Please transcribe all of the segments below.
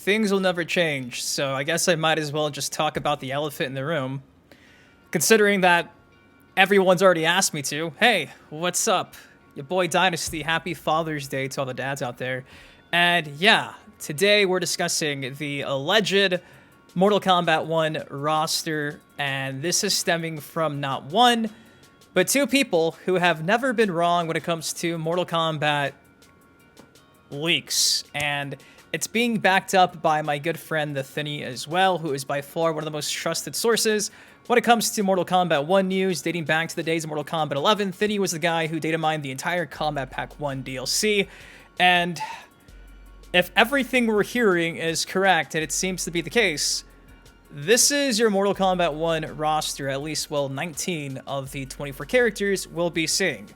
things will never change, so I guess I might as well just talk about the elephant in the room. Considering that everyone's already asked me to. Hey, what's up? Your boy Dynasty, happy Father's Day to all the dads out there. And yeah, today we're discussing the alleged Mortal Kombat 1 roster, and this is stemming from not one, but two people who have never been wrong when it comes to Mortal Kombat leaks. And it's being backed up by my good friend the Thinny as well, who is by far one of the most trusted sources when it comes to Mortal Kombat 1 news, dating back to the days of Mortal Kombat 11. Thinny was the guy who data mined the entire Combat Pack 1 DLC, and if everything we're hearing is correct, and it seems to be the case, this is your Mortal Kombat 1 roster, at least, well, 19 of the 24 characters we'll be seeing.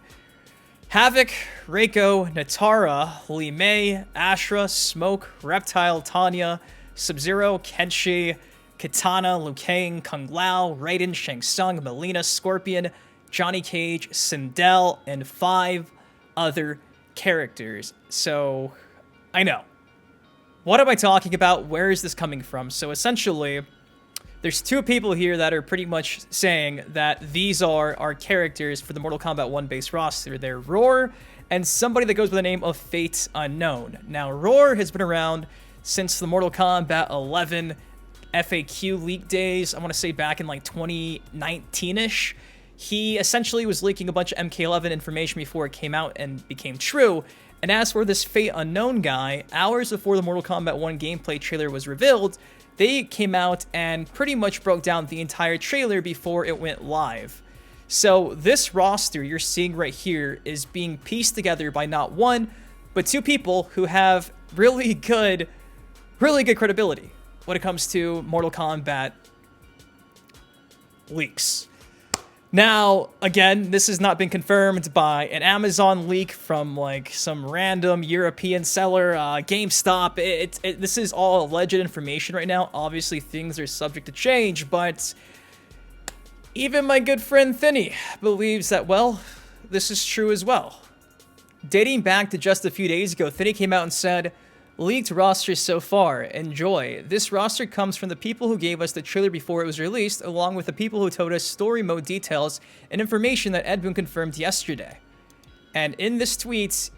Havik, Reiko, Natara, Li Mei, Ashra, Smoke, Reptile, Tanya, Sub-Zero, Kenshi, Katana, Liu Kang, Kung Lao, Raiden, Shang Tsung, Melina, Scorpion, Johnny Cage, Sindel, and 5 other characters. So, I know. What am I talking about? Where is this coming from? So essentially, there's two people here that are pretty much saying that these are our characters for the Mortal Kombat 1 base roster. They're Roar and somebody that goes by the name of Fate Unknown. Now, Roar has been around since the Mortal Kombat 11 FAQ leak days. I want to say back in like 2019-ish. He essentially was leaking a bunch of MK11 information before it came out and became true. And as for this Fate Unknown guy, hours before the Mortal Kombat 1 gameplay trailer was revealed, they came out and pretty much broke down the entire trailer before it went live. So this roster you're seeing right here is being pieced together by not one, but two people who have really good credibility when it comes to Mortal Kombat leaks. Now, again, this has not been confirmed by an Amazon leak from like some random European seller, GameStop. This is all alleged information right now. Obviously, things are subject to change, but even my good friend Thinny believes that, well, this is true as well. Dating back to just a few days ago, Thinny came out and said, "Leaked rosters so far. Enjoy. This roster comes from the people who gave us the trailer before it was released, along with the people who told us story mode details and information that Ed Boon confirmed yesterday." And in this tweet,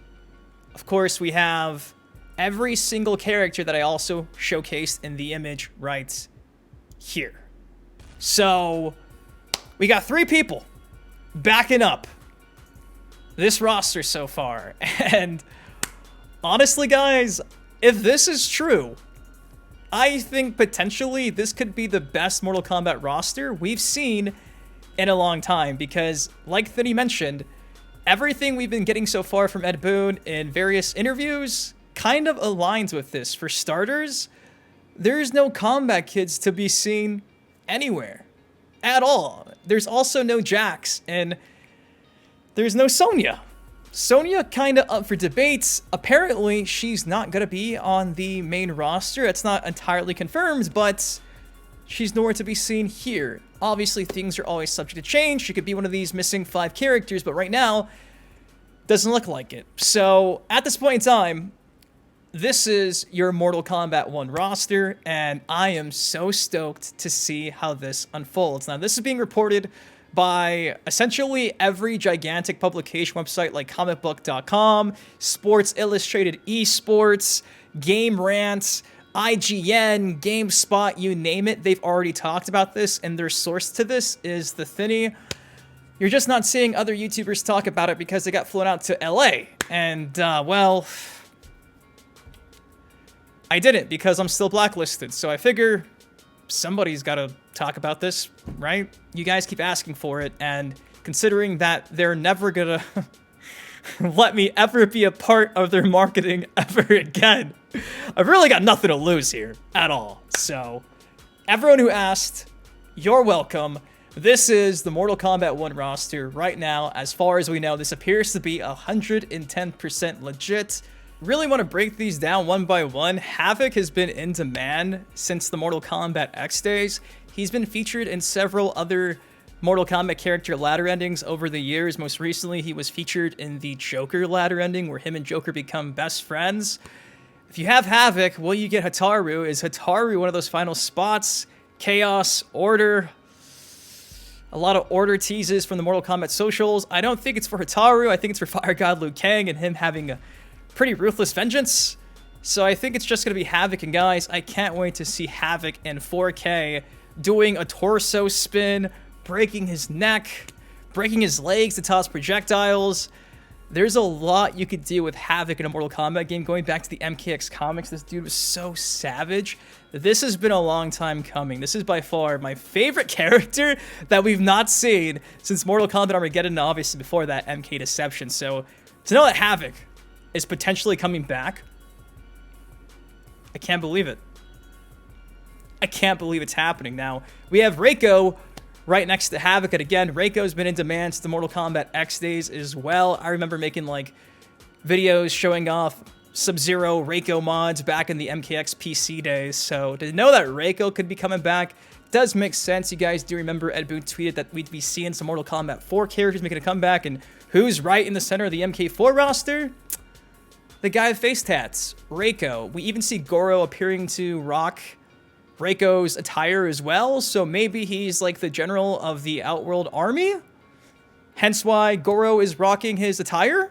of course, we have every single character that I also showcased in the image right here. So, we got 3 people backing up this roster so far. And honestly, guys, if this is true, I think potentially this could be the best Mortal Kombat roster we've seen in a long time, because like Thinny mentioned, everything we've been getting so far from Ed Boon in various interviews kind of aligns with this. For starters, there's no combat kids to be seen anywhere at all. There's also no Jax, and there's no Sonya. Sonya kind of up for debates. Apparently, she's not going to be on the main roster. It's not entirely confirmed, but she's nowhere to be seen here. Obviously, things are always subject to change. She could be one of these missing 5 characters, but right now, doesn't look like it. So, at this point in time, this is your Mortal Kombat 1 roster, and I am so stoked to see how this unfolds. Now, this is being reported by essentially every gigantic publication website like comicbook.com, Sports Illustrated Esports, Game Rant, IGN, GameSpot, you name it. They've already talked about this, and their source to this is the Thinny. You're just not seeing other YouTubers talk about it because they got flown out to LA. And, well, I didn't because I'm still blacklisted, so I figure somebody's got to talk about this, right? You guys keep asking for it, and considering that they're never gonna let me ever be a part of their marketing ever again, I've really got nothing to lose here at all. So, everyone who asked, you're welcome. This is the Mortal Kombat 1 roster right now. As far as we know, this appears to be 110% legit. Really want to break these down one by one. Havik has been in demand since the Mortal Kombat X days. He's been featured in several other Mortal Kombat character ladder endings over the years. Most recently, he was featured in the Joker ladder ending, where him and Joker become best friends. If you have Havoc, will you get Hataru? Is Hataru one of those final spots? Chaos, Order. A lot of Order teases from the Mortal Kombat socials. I don't think it's for Hataru. I think it's for Fire God Liu Kang and him having a pretty ruthless vengeance. So I think it's just going to be Havoc. And guys, I can't wait to see Havoc in 4K doing a torso spin, breaking his neck, breaking his legs to toss projectiles. There's a lot you could do with Havoc in a Mortal Kombat game. Going back to the MKX comics, this dude was so savage. This has been a long time coming. This is by far my favorite character that we've not seen since Mortal Kombat Armageddon, and obviously before that, MK Deception. So to know that Havoc is potentially coming back, I can't believe it. I can't believe it's happening. Now, we have Reiko right next to Havoc, and again, Reiko's been in demand since the Mortal Kombat X days as well. I remember making like videos showing off Sub-Zero Reiko mods back in the MKX PC days, so to know that Reiko could be coming back does make sense. You guys do remember Ed Boon tweeted that we'd be seeing some Mortal Kombat 4 characters making a comeback, and who's right in the center of the MK4 roster? The guy with face tats, Reiko. We even see Goro appearing to rock Reiko's attire as well, so maybe he's like the general of the Outworld army? Hence why Goro is rocking his attire?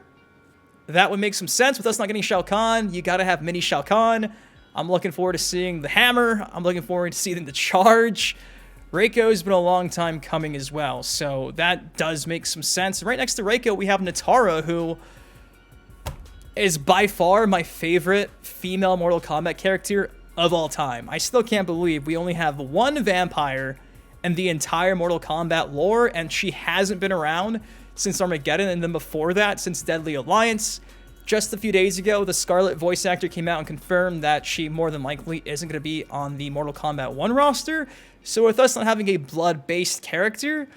That would make some sense. With us not getting Shao Kahn, you gotta have mini Shao Kahn. I'm looking forward to seeing the hammer. I'm looking forward to seeing the charge. Reiko's been a long time coming as well, so that does make some sense. Right next to Reiko, we have Natara, who is by far my favorite female Mortal Kombat character of all time. I still can't believe we only have one vampire in the entire Mortal Kombat lore, and she hasn't been around since Armageddon, and then before that, since Deadly Alliance. Just a few days ago, the Skarlet voice actor came out and confirmed that she more than likely isn't going to be on the Mortal Kombat 1 roster. So with us not having a blood-based character,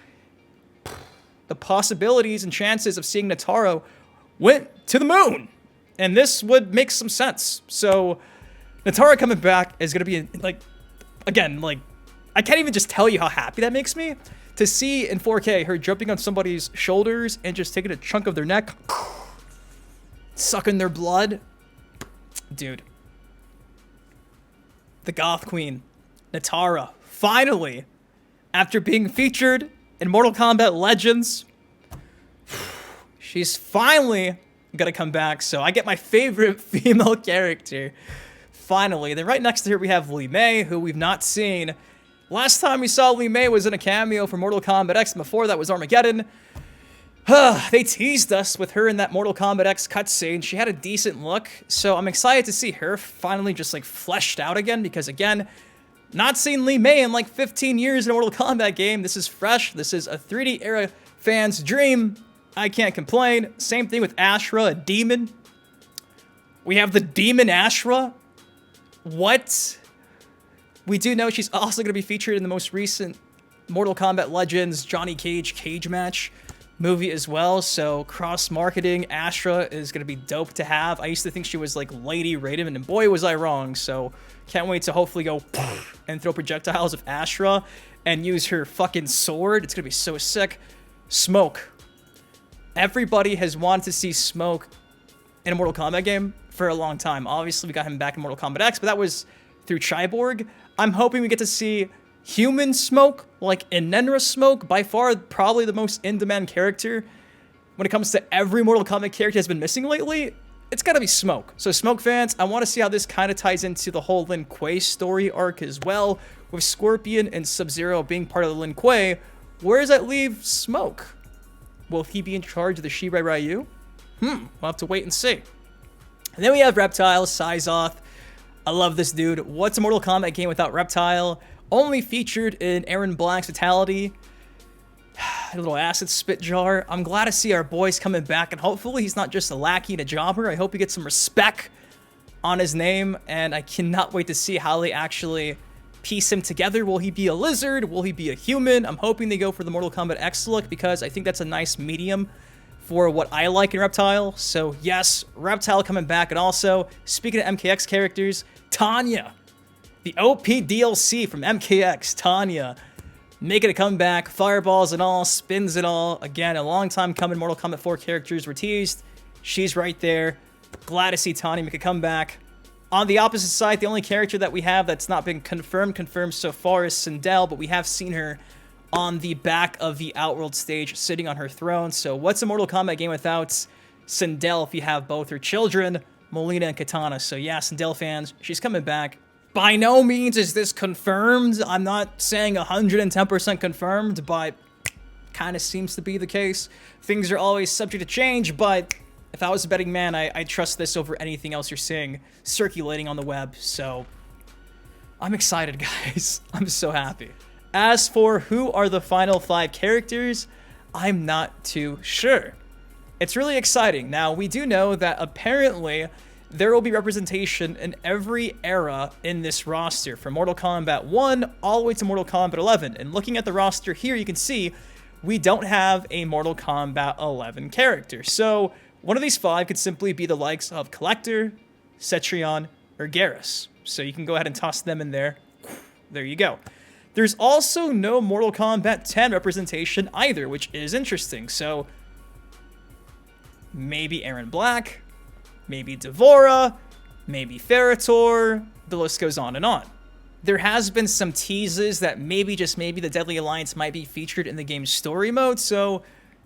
the possibilities and chances of seeing Natara went to the moon. And this would make some sense. So Natara coming back is going to be, like, again, like, I can't even just tell you how happy that makes me. To see in 4K her jumping on somebody's shoulders and just taking a chunk of their neck, sucking their blood. Dude. The Goth Queen, Natara, finally, after being featured in Mortal Kombat Legends, she's finally gonna come back. So I get my favorite female character. Finally. Then right next to her, we have Li Mei, who we've not seen. Last time we saw Li Mei was in a cameo for Mortal Kombat X. Before that was Armageddon. They teased us with her in that Mortal Kombat X cutscene. She had a decent look, so I'm excited to see her finally just like fleshed out again, because again, not seen Li Mei in like 15 years in a Mortal Kombat game. This is fresh. This is a 3D era fan's dream. I can't complain. Same thing with Ashra, a demon. We have the demon Ashra. What? We do know she's also going to be featured in the most recent Mortal Kombat Legends Johnny Cage match movie as well. So cross-marketing Ashra is going to be dope to have. I used to think she was like Lady Raiden, and boy was I wrong. So can't wait to hopefully go and throw projectiles of Ashra and use her fucking sword. It's going to be so sick. Smoke. Everybody has wanted to see Smoke in a Mortal Kombat game for a long time. Obviously, we got him back in Mortal Kombat X, but that was through Cyborg. I'm hoping we get to see human Smoke, like Inenra Smoke, by far probably the most in-demand character when it comes to every Mortal Kombat character has been missing lately. It's gotta be Smoke. So Smoke fans, I want to see how this kind of ties into the whole Lin Kuei story arc as well, with Scorpion and Sub-Zero being part of the Lin Kuei. Where does that leave Smoke? Will he be in charge of the Shirai Ryu? We'll have to wait and see. And then we have Reptile, Syzoth. I love this dude. What's a Mortal Kombat game without Reptile? Only featured in Aaron Black's Fatality. A little acid spit jar. I'm glad to see our boys coming back, and hopefully he's not just a lackey and a jobber. I hope he gets some respect on his name, and I cannot wait to see how they actually piece him together. Will he be a lizard? Will he be a human? I'm hoping they go for the Mortal Kombat X look, because I think that's a nice medium for what I like in Reptile. So yes, Reptile coming back. And also, speaking of MKX characters, Tanya, the OP DLC from MKX, Tanya, making a comeback, fireballs and all, spins and all. Again, a long time coming. Mortal Kombat 4 characters were teased. She's right there. Glad to see Tanya make a comeback. On the opposite side, the only character that we have that's not been confirmed so far is Sindel, but we have seen her on the back of the Outworld stage sitting on her throne. So what's a Mortal Kombat game without Sindel if you have both her children, Molina and Katana? So yeah, Sindel fans, she's coming back. By no means is this confirmed. I'm not saying 110% confirmed, but kind of seems to be the case. Things are always subject to change, but if I was a betting man, I trust this over anything else you're seeing circulating on the web. So I'm excited, guys. I'm so happy. As for who are the final 5 characters, I'm not too sure. It's really exciting. Now, we do know that apparently there will be representation in every era in this roster, from Mortal Kombat 1 all the way to Mortal Kombat 11. And looking at the roster here, you can see we don't have a Mortal Kombat 11 character. So one of these 5 could simply be the likes of Collector, Cetrion, or Garrus. So you can go ahead and toss them in there. There you go. There's also no Mortal Kombat 10 representation either, which is interesting. So maybe Aaron Black, maybe Devora, maybe Ferritor, the list goes on and on. There has been some teases that maybe, just maybe, the Deadly Alliance might be featured in the game's story mode, so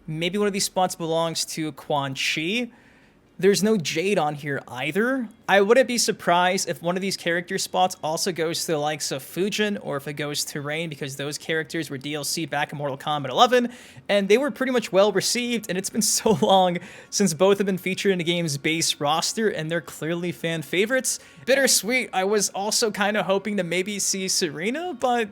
maybe one of these spots belongs to Quan Chi. There's no Jade on here either. I wouldn't be surprised if one of these character spots also goes to the likes of Fujin, or if it goes to Rain, because those characters were DLC back in Mortal Kombat 11, and they were pretty much well received, and it's been so long since both have been featured in the game's base roster, and they're clearly fan favorites. Bittersweet. I was also kind of hoping to maybe see Serena, but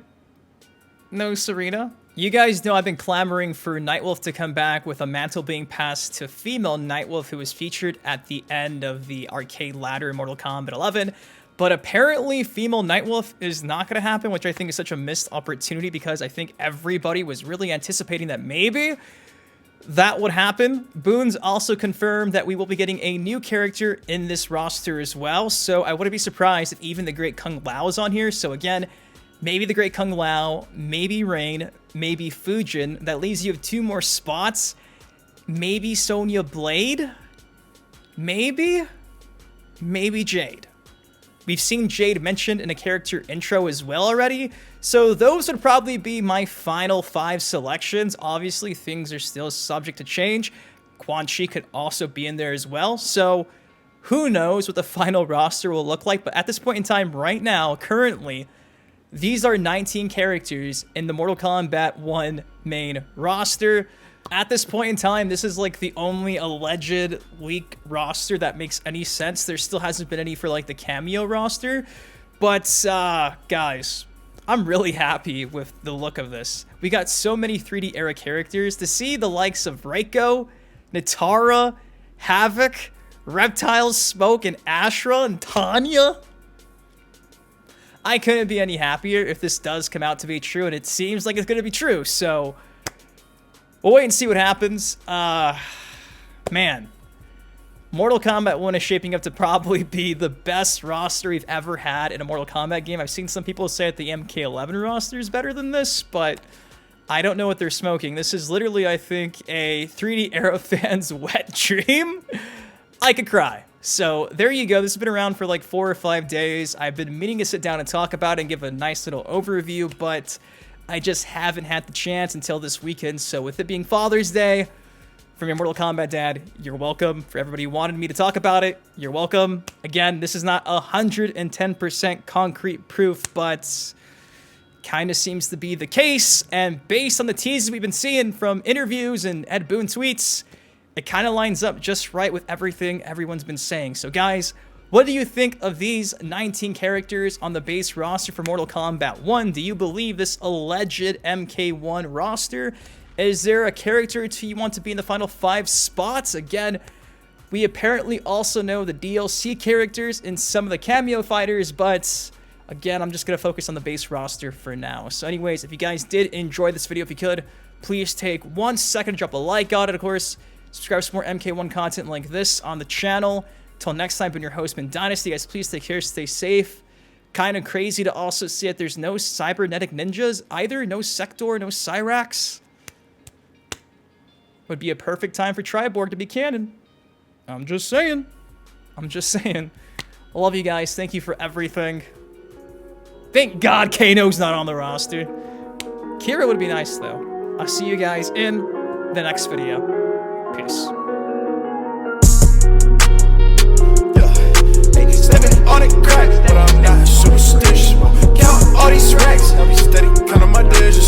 no Serena. You guys know I've been clamoring for Nightwolf to come back, with a mantle being passed to female Nightwolf, who was featured at the end of the arcade ladder in Mortal Kombat 11. But apparently female Nightwolf is not going to happen, which I think is such a missed opportunity, because I think everybody was really anticipating that maybe that would happen. Boon's also confirmed that we will be getting a new character in this roster as well, so I wouldn't be surprised if even the Great Kung Lao is on here. So again, maybe the Great Kung Lao, maybe Rain, maybe Fujin. That leaves you with 2 more spots. Maybe Sonya Blade? Maybe Jade. We've seen Jade mentioned in a character intro as well already, so those would probably be my final 5 selections. Obviously, things are still subject to change. Quan Chi could also be in there as well, so who knows what the final roster will look like. But at this point in time, right now, currently, these are 19 characters in the Mortal Kombat 1 main roster. At this point in time, this is like the only alleged leak roster that makes any sense. There still hasn't been any for like the Kameo roster. But guys, I'm really happy with the look of this. We got so many 3D era characters. To see the likes of Reiko, Nitara, Havoc, Reptiles, Smoke, and Ashra, and Tanya, I couldn't be any happier if this does come out to be true, and it seems like it's going to be true, so we'll wait and see what happens. Man, Mortal Kombat 1 is shaping up to probably be the best roster we've ever had in a Mortal Kombat game. I've seen some people say that the MK11 roster is better than this, but I don't know what they're smoking. This is literally, I think, a 3D era fan's wet dream. I could cry. So there you go. This has been around for like 4 or 5 days. I've been meaning to sit down and talk about it and give a nice little overview, but I just haven't had the chance until this weekend. So with it being Father's Day, from your Mortal Kombat dad, you're welcome. For everybody who wanted me to talk about it, you're welcome. Again, this is not 110% concrete proof, but kind of seems to be the case. And based on the teases we've been seeing from interviews and Ed Boon tweets, it kind of lines up just right with everything everyone's been saying. So guys, what do you think of these 19 characters on the base roster for Mortal Kombat 1? Do you believe this alleged MK1 roster? Is there a character or 2 you want to be in the final 5 spots? Again, we apparently also know the DLC characters in some of the Kameo fighters, but again, I'm just going to focus on the base roster for now. So anyways, if you guys did enjoy this video, if you could, please take 1 second to drop a like on it, of course. Subscribe for more MK1 content like this on the channel. Till next time, been your host, Boon Dynasty. Guys, please take care, stay safe. Kind of crazy to also see that there's no cybernetic ninjas either. No Sector, no Cyrax. Would be a perfect time for Triborg to be canon. I'm just saying. I love you guys. Thank you for everything. Thank God Kano's not on the roster. Kira would be nice, though. I'll see you guys in the next video. Peace. Stepping on it crack, but I'm not superstitious. Count all these racks, I be steady counting my digits.